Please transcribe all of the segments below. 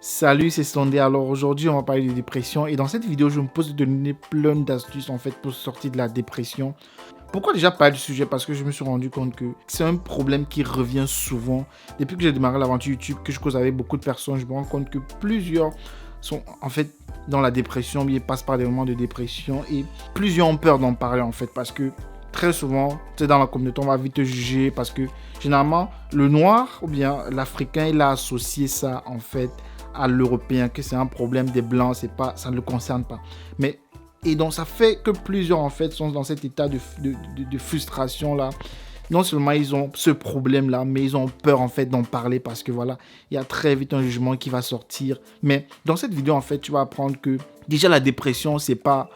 Salut, c'est Sondé. Alors aujourd'hui, on va parler de dépression et dans cette vidéo, je me pose de donner plein d'astuces en fait pour sortir de la dépression. Pourquoi déjà parler du sujet? Parce que je me suis rendu compte que c'est un problème qui revient souvent. Depuis que j'ai démarré l'aventure YouTube, que je cause avec beaucoup de personnes, je me rends compte que plusieurs sont en fait dans la dépression, ils passent par des moments de dépression et plusieurs ont peur d'en parler en fait parce que très souvent, c'est dans la communauté, on va vite te juger parce que généralement, le noir ou bien l'Africain, il a associé ça en fait à l'Européen, que c'est un problème des Blancs, c'est pas, ça ne le concerne pas. Mais, et donc ça fait que plusieurs en fait sont dans cet état de frustration là. Non seulement ils ont ce problème là, mais ils ont peur en fait d'en parler parce que voilà, il y a très vite un jugement qui va sortir. Mais dans cette vidéo en fait, tu vas apprendre que déjà la dépression, c'est pas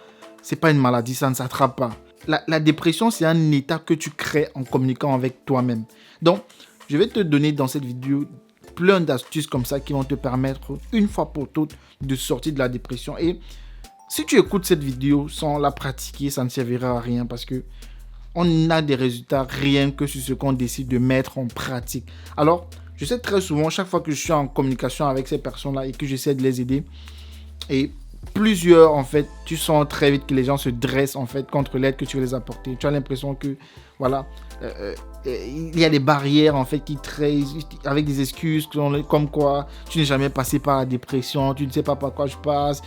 une maladie, ça ne s'attrape pas. La dépression, c'est un état que tu crées en communiquant avec toi-même. Donc, je vais te donner dans cette vidéo plein d'astuces comme ça qui vont te permettre, une fois pour toutes, de sortir de la dépression. Et si tu écoutes cette vidéo sans la pratiquer, ça ne servira à rien parce que on a des résultats rien que sur ce qu'on décide de mettre en pratique. Alors, je sais très souvent, chaque fois que je suis en communication avec ces personnes-là et que j'essaie de les aider, et plusieurs, en fait, tu sens très vite que les gens se dressent, en fait, contre l'aide que tu veux les apporter. Tu as l'impression que, voilà, il y a des barrières, en fait, qui trahissent, avec des excuses, comme quoi tu n'es jamais passé par la dépression, tu ne sais pas par quoi je passe.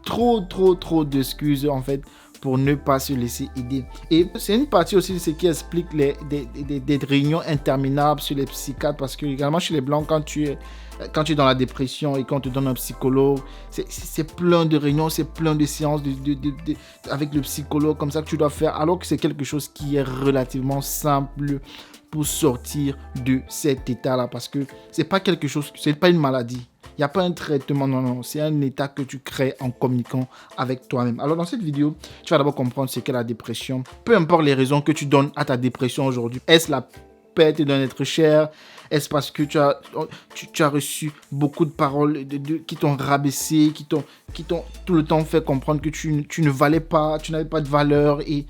Trop d'excuses, en fait, pour ne pas se laisser aider. Et c'est une partie aussi de ce qui explique des réunions interminables sur les psychiatres, parce que également chez les Blancs, quand tu es dans la dépression et qu'on te donne un psychologue, c'est plein de réunions, c'est plein de séances avec le psychologue comme ça que tu dois faire, alors que c'est quelque chose qui est relativement simple pour sortir de cet état-là, parce que c'est pas quelque chose, c'est pas une maladie. Il n'y a pas un traitement, non, c'est un état que tu crées en communiquant avec toi-même. Alors dans cette vidéo, tu vas d'abord comprendre ce qu'est la dépression. Peu importe les raisons que tu donnes à ta dépression aujourd'hui. Est-ce la perte d'un être cher? Est-ce parce que tu as reçu beaucoup de paroles qui t'ont rabaissé, qui t'ont tout le temps fait comprendre que tu ne valais pas, tu n'avais pas de valeur et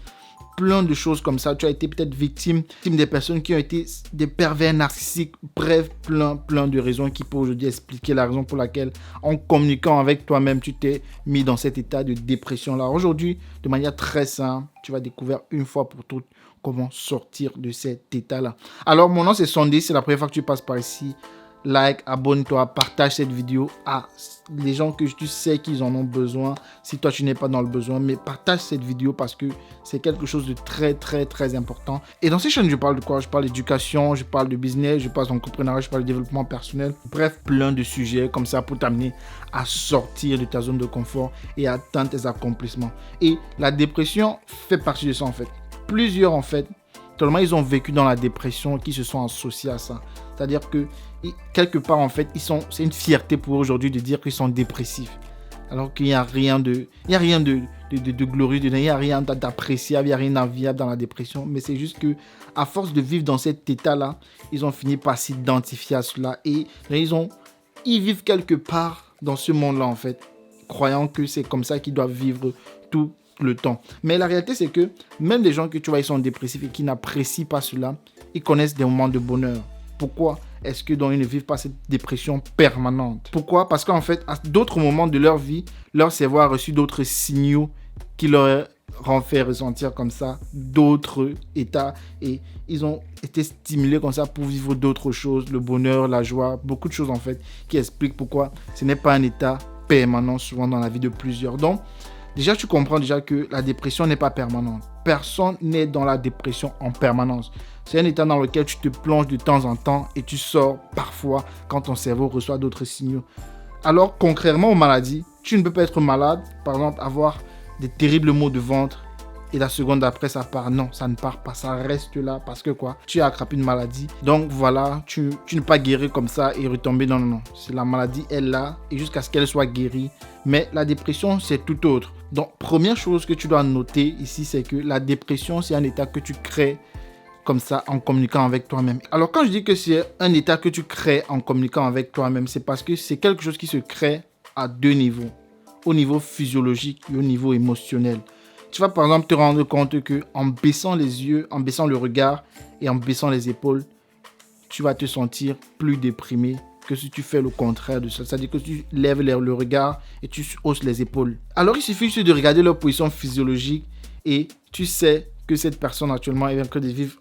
plein de choses comme ça. Tu as été peut-être victime des personnes qui ont été des pervers narcissiques. Bref, plein de raisons qui peuvent aujourd'hui expliquer la raison pour laquelle, en communiquant avec toi-même, tu t'es mis dans cet état de dépression-là. Aujourd'hui, de manière très simple, tu vas découvrir une fois pour toutes comment sortir de cet état-là. Alors, mon nom c'est Sondé, c'est la première fois que tu passes par ici. Like, abonne-toi, partage cette vidéo à les gens que tu sais qu'ils en ont besoin. Si toi tu n'es pas dans le besoin, mais partage cette vidéo parce que c'est quelque chose de très important. Et dans ces chaînes, je parle de quoi? Je parle d'éducation, je parle de business, je parle d'entrepreneuriat, je parle de développement personnel. Bref, plein de sujets comme ça pour t'amener à sortir de ta zone de confort et à atteindre tes accomplissements. Et la dépression fait partie de ça en fait. Plusieurs en fait, tellement ils ont vécu dans la dépression qui se sont associés à ça. C'est-à-dire que quelque part en fait, c'est une fierté pour eux aujourd'hui de dire qu'ils sont dépressifs. Alors qu'il n'y a rien de glorieux dedans, il n'y a rien d'appréciable, il n'y a rien d'enviable dans la dépression. Mais c'est juste que à force de vivre dans cet état-là, ils ont fini par s'identifier à cela et ils vivent quelque part dans ce monde-là en fait, croyant que c'est comme ça qu'ils doivent vivre tout le temps. Mais la réalité c'est que même des gens que tu vois ils sont dépressifs et qui n'apprécient pas cela, ils connaissent des moments de bonheur. Pourquoi est-ce que donc ils ne vivent pas cette dépression permanente? Pourquoi? Parce qu'en fait, à d'autres moments de leur vie, leur cerveau a reçu d'autres signaux qui leur ont fait ressentir comme ça d'autres états et ils ont été stimulés comme ça pour vivre d'autres choses, le bonheur, la joie, beaucoup de choses en fait qui expliquent pourquoi ce n'est pas un état permanent souvent dans la vie de plusieurs. Donc, déjà, tu comprends déjà que la dépression n'est pas permanente. Personne n'est dans la dépression en permanence. C'est un état dans lequel tu te plonges de temps en temps et tu sors parfois quand ton cerveau reçoit d'autres signaux. Alors, contrairement aux maladies, tu ne peux pas être malade, par exemple, avoir des terribles maux de ventre et la seconde d'après ça part. Non, ça ne part pas, ça reste là parce que quoi? Tu as attrapé une maladie. Donc voilà, tu ne peux pas guérir comme ça et retomber. Non. C'est la maladie est là et jusqu'à ce qu'elle soit guérie. Mais la dépression, c'est tout autre. Donc, première chose que tu dois noter ici, c'est que la dépression, c'est un état que tu crées comme ça en communiquant avec toi-même. Alors, quand je dis que c'est un état que tu crées en communiquant avec toi-même, c'est parce que c'est quelque chose qui se crée à deux niveaux. Au niveau physiologique et au niveau émotionnel. Tu vas par exemple te rendre compte que en baissant les yeux, en baissant le regard et en baissant les épaules, tu vas te sentir plus déprimé, que si tu fais le contraire de ça, c'est-à-dire que tu lèves le regard et tu hausses les épaules. Alors il suffit juste de regarder leur position physiologique et tu sais que cette personne actuellement est en train de vivre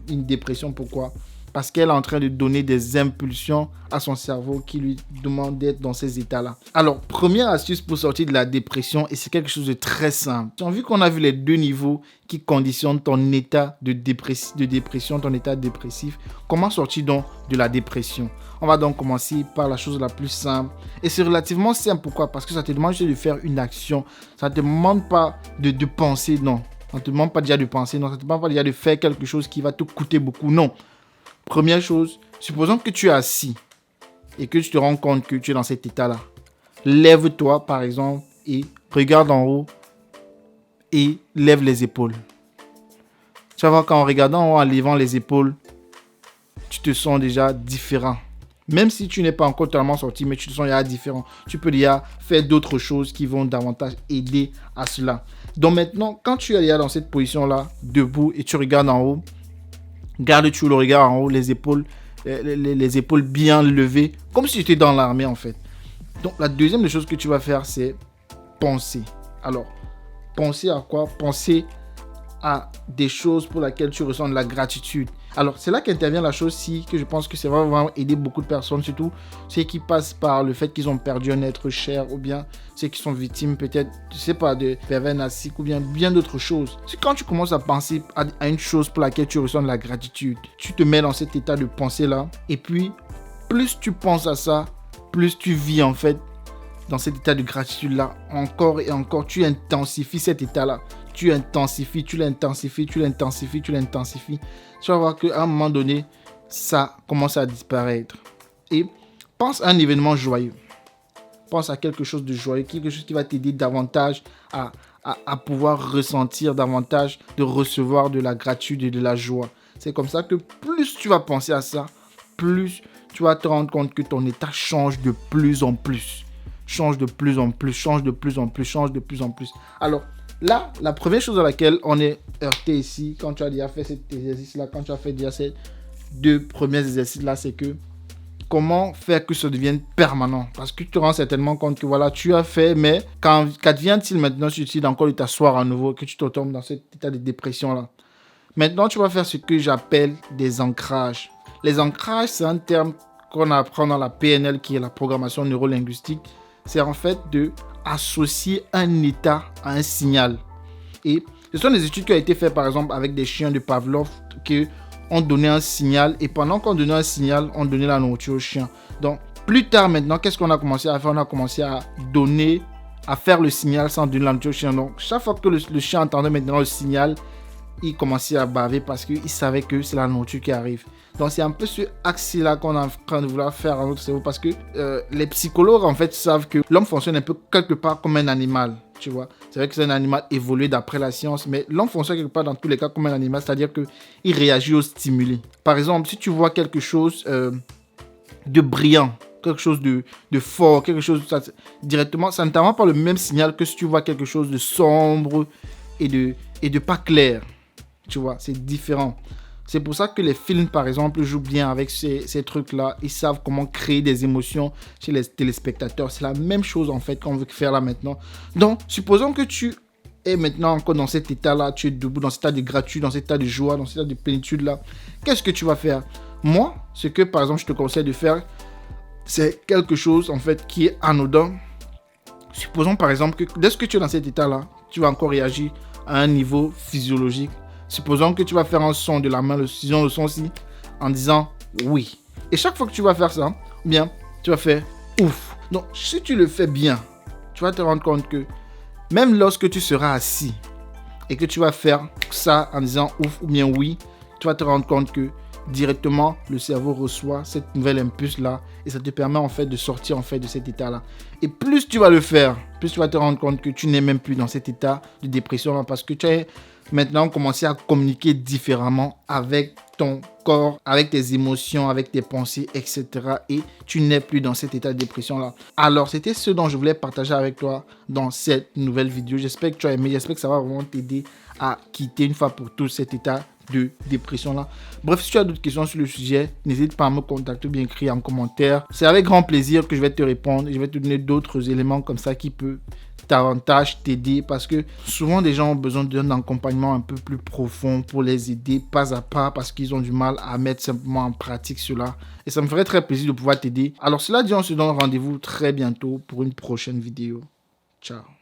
une dépression. Pourquoi? Parce qu'elle est en train de donner des impulsions à son cerveau qui lui demande d'être dans ces états-là. Alors, première astuce pour sortir de la dépression, et c'est quelque chose de très simple. Vu qu'on a vu les deux niveaux qui conditionnent ton état de dépression, ton état dépressif, comment sortir donc de la dépression? On va donc commencer par la chose la plus simple. Et c'est relativement simple. Pourquoi? Parce que ça te demande juste de faire une action. Ça ne te demande pas de penser, non. Ça ne te demande pas déjà de penser, non. Ça ne te demande pas déjà de faire quelque chose qui va te coûter beaucoup, non. Première chose, supposons que tu es assis et que tu te rends compte que tu es dans cet état-là. Lève-toi, par exemple, et regarde en haut et lève les épaules. Tu vas voir qu'en regardant en haut, en levant les épaules, tu te sens déjà différent. Même si tu n'es pas encore totalement sorti, mais tu te sens déjà différent. Tu peux déjà faire d'autres choses qui vont davantage aider à cela. Donc maintenant, quand tu es déjà dans cette position-là, debout, et tu regardes en haut, garde toujours le regard en haut, les épaules bien levées, comme si tu étais dans l'armée en fait. Donc la deuxième des choses que tu vas faire, c'est penser. Alors, penser à quoi? Penser à des choses pour lesquelles tu ressens de la gratitude. Alors, c'est là qu'intervient la chose que je pense que ça va vraiment aider beaucoup de personnes, surtout ceux qui passent par le fait qu'ils ont perdu un être cher, ou bien ceux qui sont victimes peut-être, je sais pas, de pervers narcissiques, ou bien d'autres choses. C'est quand tu commences à penser à une chose pour laquelle tu ressens de la gratitude, tu te mets dans cet état de pensée-là, et puis, plus tu penses à ça, plus tu vis en fait dans cet état de gratitude-là, encore et encore, tu intensifies cet état-là. Tu l'intensifies. Tu vas voir qu'à un moment donné, ça commence à disparaître. Et pense à un événement joyeux. Pense à quelque chose de joyeux, quelque chose qui va t'aider davantage à pouvoir ressentir davantage, de recevoir de la gratitude et de la joie. C'est comme ça que plus tu vas penser à ça, plus tu vas te rendre compte que ton état change de plus en plus. Change de plus en plus. Alors, là, la première chose à laquelle on est heurté ici, quand tu as déjà fait cet exercice-là, quand tu as fait déjà ces deux premiers exercices-là, c'est que comment faire que ça devienne permanent? Parce que tu te rends certainement compte que voilà, tu as fait, mais qu'advient-il maintenant si tu décides encore de t'asseoir à nouveau, que tu te retombes dans cet état de dépression-là? Maintenant, tu vas faire ce que j'appelle des ancrages. Les ancrages, c'est un terme qu'on apprend dans la PNL, qui est la programmation neurolinguistique. C'est en fait de associer un état à un signal. Et ce sont des études qui ont été faites par exemple avec des chiens de Pavlov qui ont donné un signal, et pendant qu'on donnait un signal, on donnait la nourriture au chien. Donc plus tard maintenant, qu'est-ce qu'on a commencé à faire? On a commencé à faire le signal sans donner la nourriture au chien. Donc chaque fois que le chien entendait maintenant le signal, il commençait à baver parce qu'il savait que c'est la nourriture qui arrive. Donc c'est un peu ce axe-là qu'on est en train de vouloir faire à notre cerveau, parce que les psychologues en fait savent que l'homme fonctionne un peu quelque part comme un animal, tu vois. C'est vrai que c'est un animal évolué d'après la science, mais l'homme fonctionne quelque part dans tous les cas comme un animal, c'est-à-dire qu'il réagit aux stimuli. Par exemple, si tu vois quelque chose de brillant, quelque chose de fort, quelque chose directement, ça ne t'envoie pas le même signal que si tu vois quelque chose de sombre et de pas clair. Tu vois, c'est différent. C'est pour ça que les films, par exemple, jouent bien avec ces trucs-là. Ils savent comment créer des émotions chez les téléspectateurs. C'est la même chose, en fait, qu'on veut faire là maintenant. Donc, supposons que tu es maintenant encore dans cet état-là. Tu es debout, dans cet état de gratitude, dans cet état de joie, dans cet état de plénitude-là. Qu'est-ce que tu vas faire? Moi, ce que, par exemple, je te conseille de faire, c'est quelque chose, en fait, qui est anodin. Supposons, par exemple, que dès que tu es dans cet état-là, tu vas encore réagir à un niveau physiologique. Supposons que tu vas faire un son de la main, le son-ci, en disant oui. Et chaque fois que tu vas faire ça, bien, tu vas faire ouf. Donc, si tu le fais bien, tu vas te rendre compte que même lorsque tu seras assis et que tu vas faire ça en disant ouf ou bien oui, tu vas te rendre compte que directement, le cerveau reçoit cette nouvelle impulse-là et ça te permet en fait de sortir en fait de cet état-là. Et plus tu vas le faire, plus tu vas te rendre compte que tu n'es même plus dans cet état de dépression-là, parce que tu as maintenant commencé à communiquer différemment avec ton corps, avec tes émotions, avec tes pensées, etc. Et tu n'es plus dans cet état de dépression-là. Alors, c'était ce dont je voulais partager avec toi dans cette nouvelle vidéo. J'espère que tu as aimé, j'espère que ça va vraiment t'aider à quitter une fois pour toutes cet état de dépression là. Bref, si tu as d'autres questions sur le sujet, n'hésite pas à me contacter ou bien écrire en commentaire. C'est avec grand plaisir que je vais te répondre et je vais te donner d'autres éléments comme ça qui peuvent davantage t'aider, parce que souvent des gens ont besoin d'un accompagnement un peu plus profond pour les aider pas à pas, parce qu'ils ont du mal à mettre simplement en pratique cela, et ça me ferait très plaisir de pouvoir t'aider. Alors cela dit, on se donne rendez-vous très bientôt pour une prochaine vidéo. Ciao.